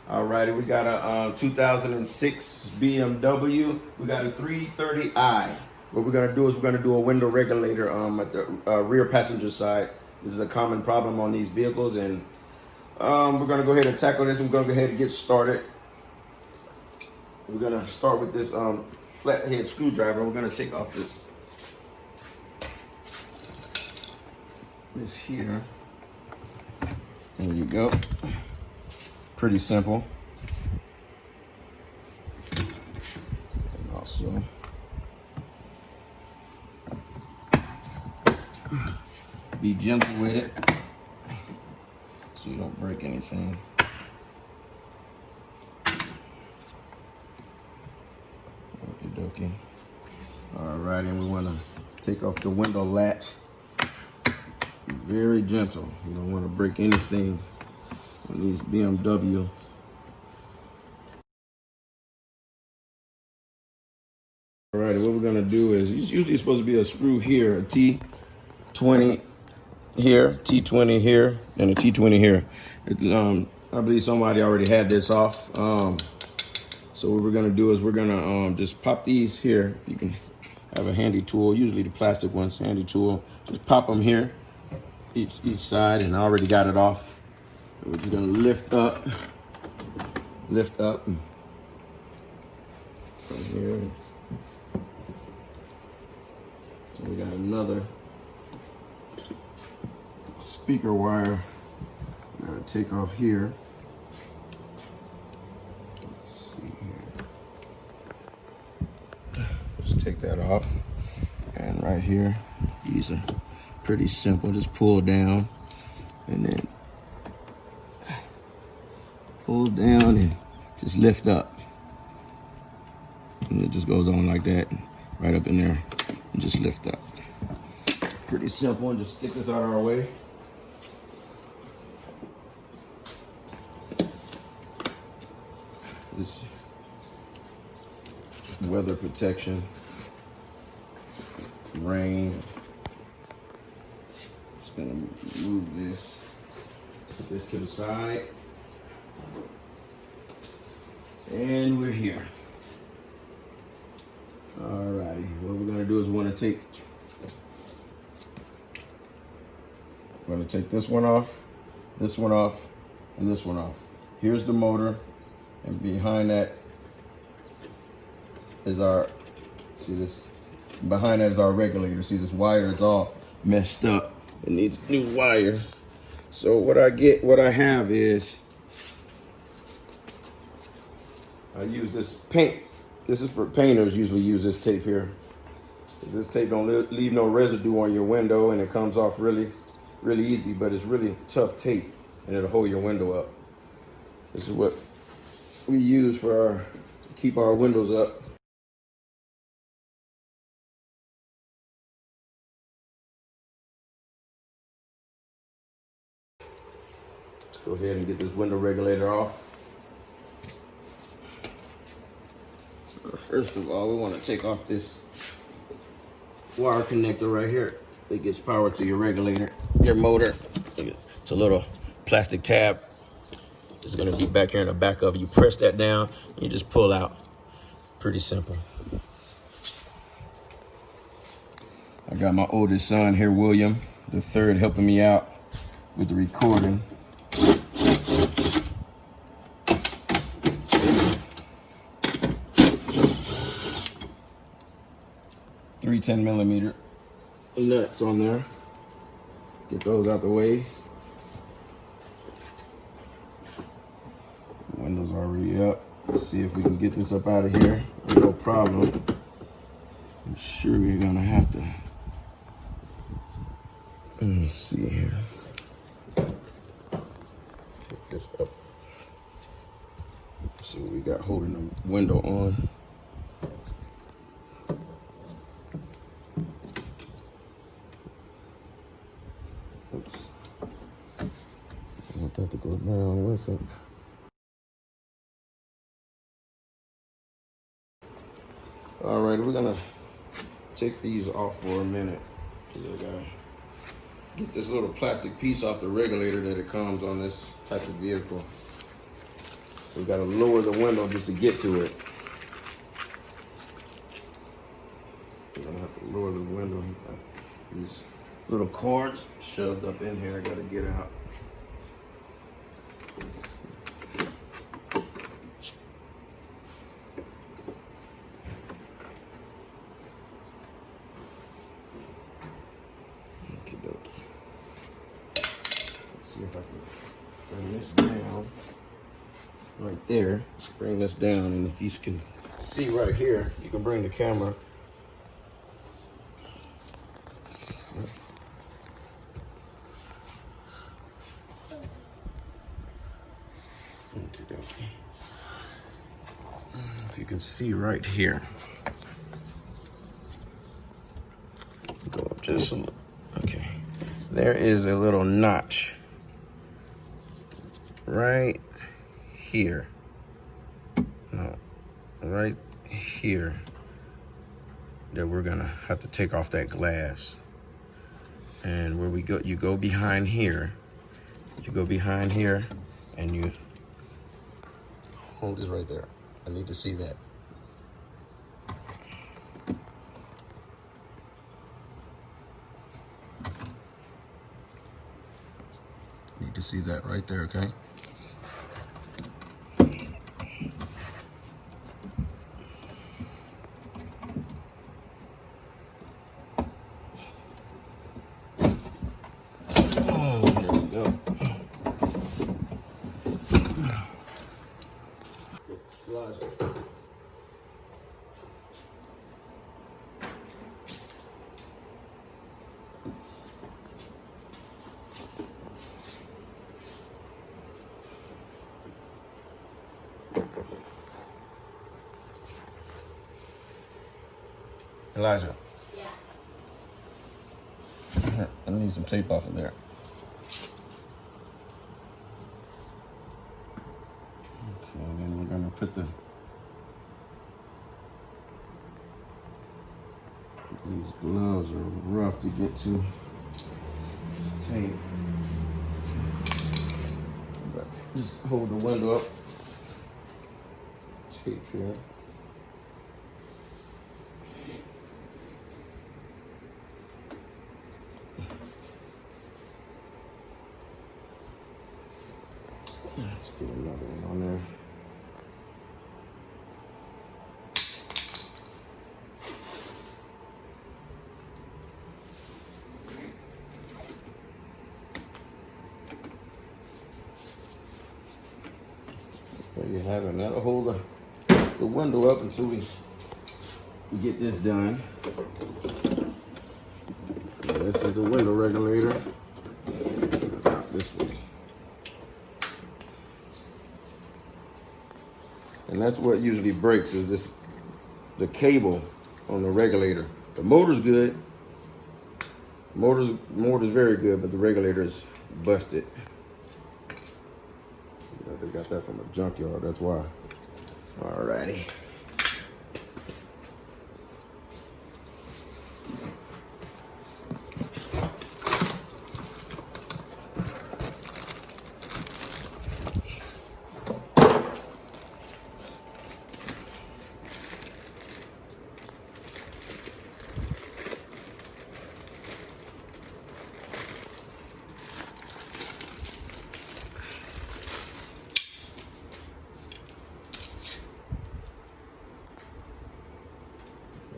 Alrighty, we got a 2006 BMW. We got a 330i. What we're gonna do is we're gonna do a window regulator at the rear passenger side. This is a common problem on these vehicles, and we're gonna go ahead and tackle this. We're gonna go ahead and get started. We're gonna start with this flathead screwdriver. We're gonna take off this here. There you go. Pretty simple. And also be gentle with it so you don't break anything. Okie dokie. Alright, and we want to take off the window latch. Be very gentle. You don't want to break anything on these BMW. Alright, what we're gonna do is, it's usually supposed to be a screw here, a T20 here, T20 here, and a T20 here. I believe somebody already had this off. So what we're gonna do is we're gonna just pop these here. You can have a handy tool, usually the plastic ones, handy tool. Just pop them here, each side, and I already got it off. We're just gonna lift up, from here. And we got another speaker wire. Gotta take off here. Let's see here. Just take that off. And right here, these are pretty simple. Just pull down and then pull down and just lift up. And it just goes on like that, right up in there, and just lift up. Pretty simple, and just get this out of our way. This weather protection, rain. Just gonna move this, put this to the side. And we're here. Alrighty, what we're gonna do is we're gonna take this one off, and this one off. Here's the motor, and behind that is our, see this? Behind that is our regulator. See this wire is all messed up. It needs new wire. So what I have is, I use this paint. This is for painters, usually use this tape here. This tape don't leave no residue on your window, and it comes off really easy, but it's really tough tape, and it'll hold your window up. This is what we use to keep our windows up. Let's go ahead and get this window regulator off. First of all, we want to take off this wire connector right here. It gives power to your regulator, your motor. It's a little plastic tab. It's going to be back here in the back of it. You press that down, and you just pull out. Pretty simple. I got my oldest son here, William the third, helping me out with the recording. 310mm nuts on there. Get those out the way. Windows already up. Let's see if we can get this up out of here. No problem. I'm sure we're gonna have to. Let me see here. Take this up. Let's see what we got holding the window on. Oops. I want that to go down with it. All right, we're gonna take these off for a minute because I gotta get this little plastic piece off the regulator that it comes on this type of vehicle. We got to lower the window just to get to it. We're gonna have to lower the window. These little cords shoved up in here. I got to get out. See if I can bring this down right there. Bring this down, and if you can see right here, you can bring the camera. Okay. If you can see right here, go up just a little. Okay, there is a little notch right here. No, right here that we're gonna have to take off that glass. And where we go, you go behind here. You go behind here and you hold this right there. I need to see that. Need to see that right there, okay? There we go. Elijah. Yeah. I need some tape off of there. Okay, and then we're gonna put these gloves are rough to get to. Tape. But just hold the window up. Tape here. Let's get another one on there. There you have it. That'll hold the window up until we get this done. This is the window regulator. Out this way. And that's what usually breaks, is the cable on the regulator. The motor's good. Motor's very good, but the regulator is busted. They got that from a junkyard, that's why. Alrighty.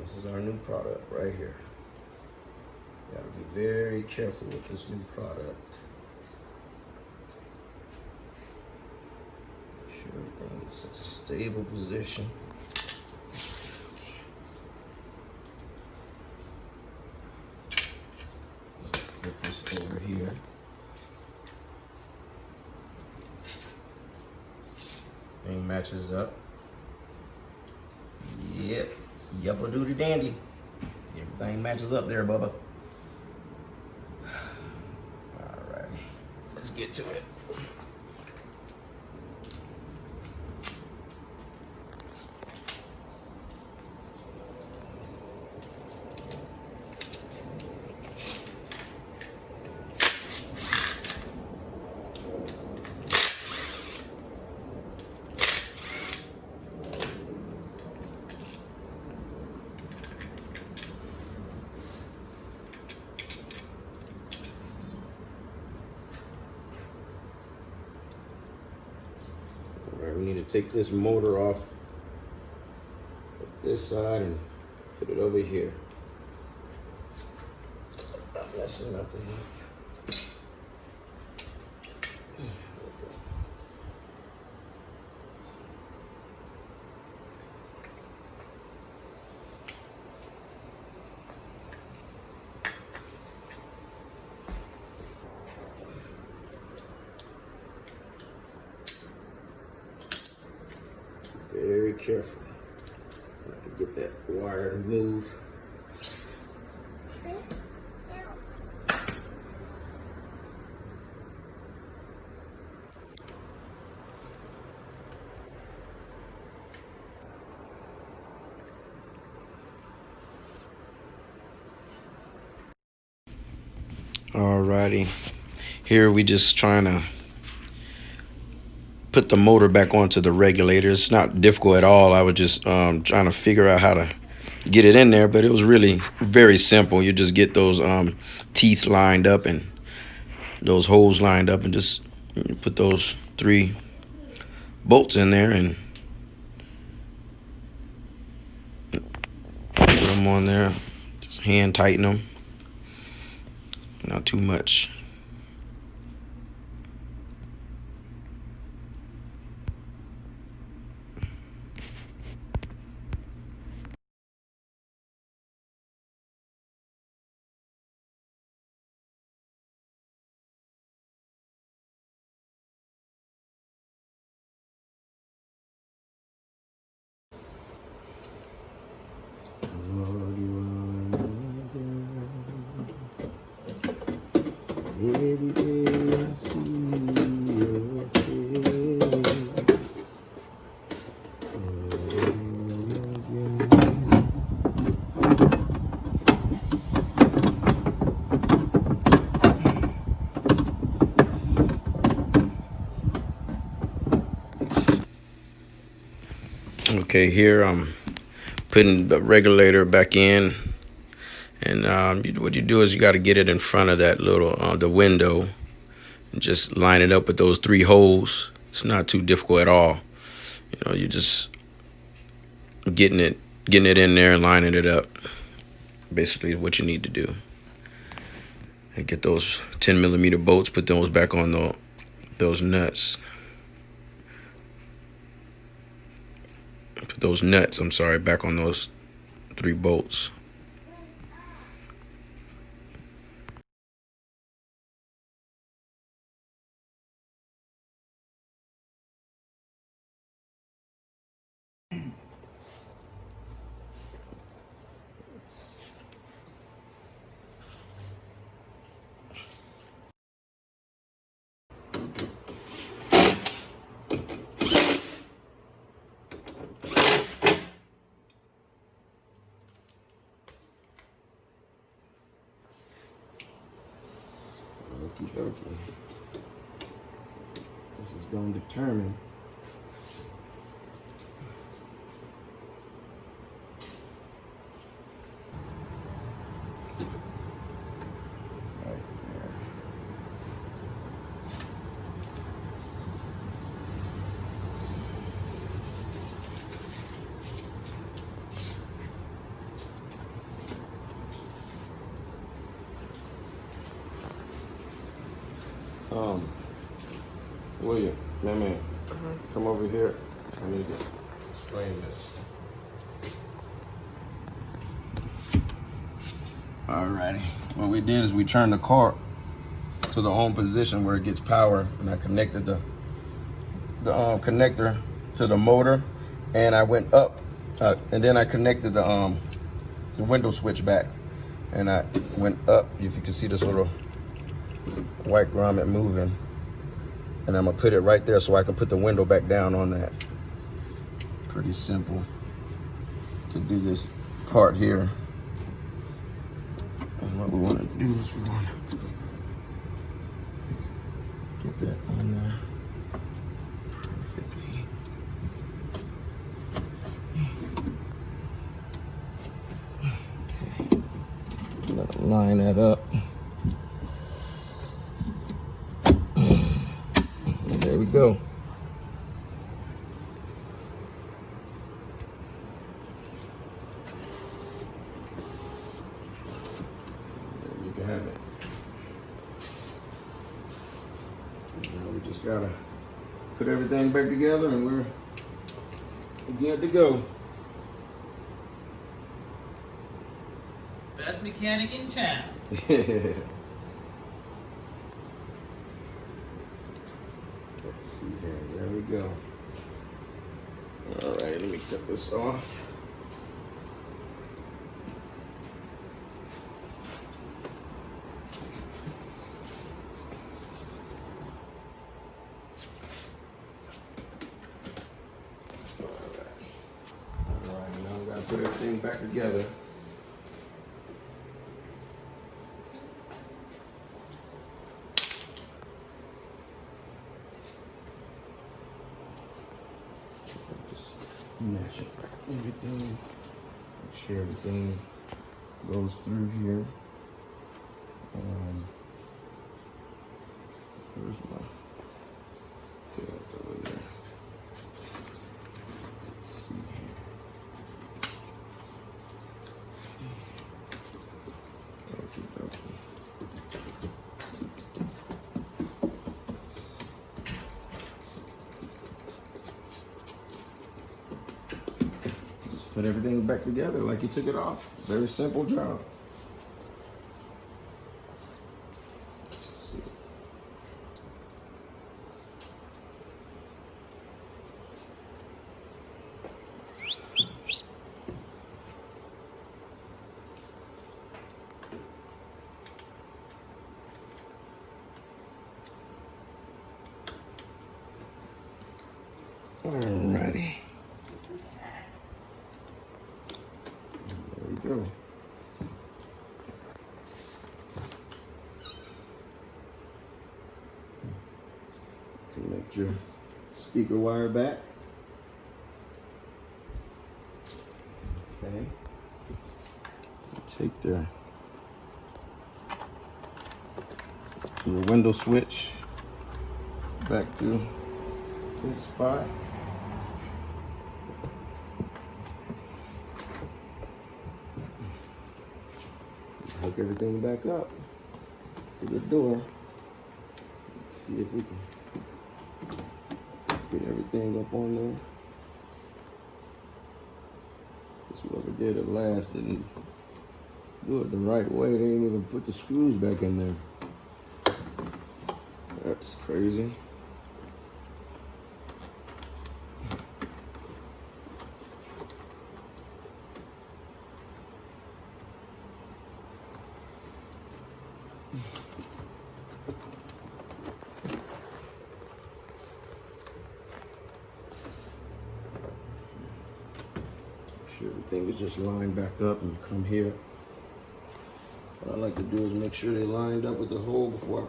This is our new product right here. You gotta be very careful with this new product. Make sure everything is in a stable position. Flip this over here. Thing matches up. Yep. Yuppa doody dandy. Everything matches up there, Bubba. Alrighty. Let's get to it. need to take this motor off this side and put it over here. That's nothing. Very careful not to get that wire to move. Alrighty, here we just trying to put the motor back onto the regulator. It's not difficult at all. I was just trying to figure out how to get it in there, but it was really very simple. You just get those teeth lined up and those holes lined up and just put those 3 bolts in there and put them on there. Just hand tighten them, not too much. Every day I see your face. Okay, here I'm putting the regulator back in, and what you do is you got to get it in front of that little the window and just line it up with those 3 holes. It's not too difficult at all. You know, you just getting it in there and lining it up. Basically, what you need to do. And get those 10mm bolts. Put those back on those nuts. Put those nuts, I'm sorry, back on those 3 bolts. Okie dokie. This is going to determine right there. William, man, come over here. I need to explain this. Alrighty. What we did is we turned the car to the home position where it gets power, and I connected the connector to the motor, and I went up, and then I connected the window switch back, and I went up. If you can see this little white grommet moving, and I'm gonna put it right there so I can put the window back down on that. Pretty simple to do this part here. And what we want to do is we want to get that on there perfectly. Okay, line that up. There we go. Now we just gotta put everything back together and we're good to go. Best mechanic in town. Let's see here. There we go. All right, let me cut this off. All right, now we gotta put everything back together. Match up everything. Make sure everything goes through here. Where's my? Okay, that's over there. Let's see here. Okay. Put everything back together like you took it off. Very simple job. Let's see. Alrighty. Go. Connect your speaker wire back. Okay. Take your window switch back to this spot. Hook everything back up to the door. Let's see if we can get everything up on there. Because whoever did it last didn't do it the right way. They didn't even put the screws back in there. That's crazy. Sure everything is just lined back up and come here. What I like to do is make sure they lined up with the hole before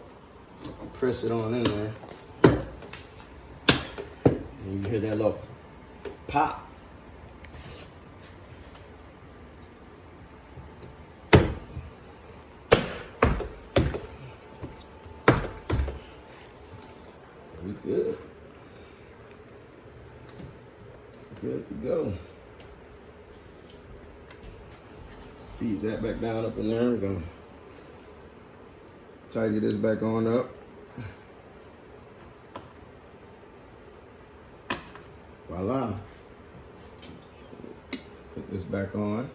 I press it on in there. And you hear that little pop. We good. Good to go. Feed that back down up in there. We're gonna tighten this back on up. Voila. Put this back on.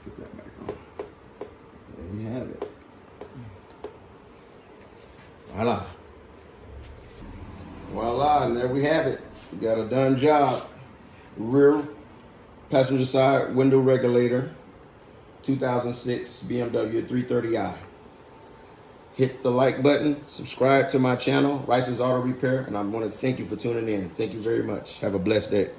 Put that back on. There you have it. Voila. Voila, and there we have it. We got a done job. Rear passenger side window regulator, 2006 BMW 330i. Hit the like button, subscribe to my channel, Rice's Auto Repair, and I want to thank you for tuning in. Thank you very much. Have a blessed day.